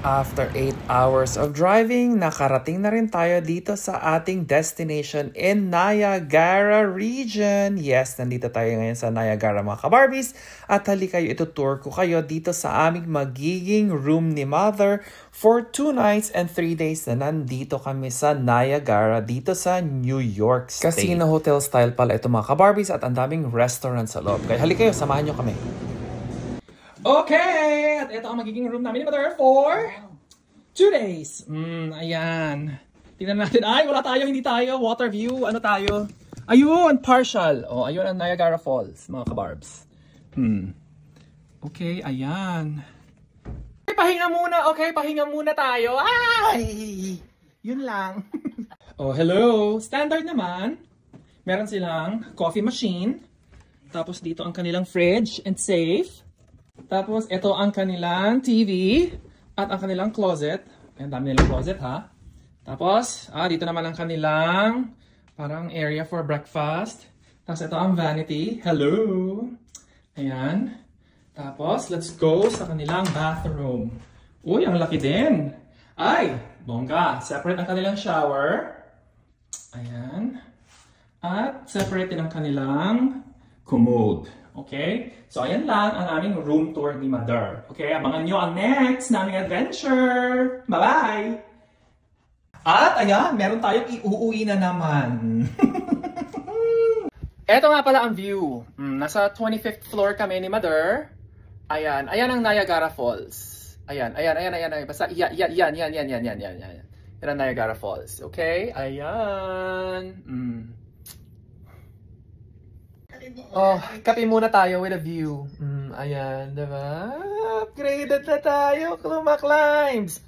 After 8 hours of driving, nakarating na rin tayo dito sa ating destination in Niagara region. Yes, nandito tayo ngayon sa Niagara mga kabarbies. At halika kayo, itutour ko kayo dito sa aming magiging room ni Mother for 2 nights and 3 days na nandito kami sa Niagara dito sa New York State. Casino hotel style pala ito mga kabarbies at ang daming restaurant sa loob. Kaya halika kayo, samahan nyo kami. Okay! At ito ang magiging room namin ni Mother for 2 days. Ayan. Tingnan natin. Ay, wala tayo, hindi tayo. Water view. Ano tayo? Ayun, partial. Oh, ayun ang Niagara Falls, mga kabarbs. Okay, ayan. Okay, pahinga muna. Okay, pahinga muna tayo. Ay! Yun lang. Oh, hello. Standard naman. Meron silang coffee machine. Tapos dito ang kanilang fridge and safe. Tapos, ito ang kanilang TV at ang kanilang closet. Ang dami nilang closet, ha? Tapos, dito naman ang kanilang parang area for breakfast. Tapos, ito ang vanity. Hello! Ayan. Tapos, let's go sa kanilang bathroom. Uy, ang laki din. Ay, bongga. Separate ang kanilang shower. Ayan. At separate din ang kanilang commode. Okay? So, ayan lang ang aming room tour ni Mother. Okay? Abangan nyo ang next naming adventure. Bye-bye! At ayan, meron tayong iuuwi na naman. Eto nga pala ang view. Nasa 25th floor kami ni Mother. Ayan. Ayan ang Niagara Falls. Ayan. Basta, yan. Yan ang Niagara Falls. Okay? Ayan. Oh, kape muna tayo with a view. Ayan, diba? Upgraded na tayo, Kluma Climbs!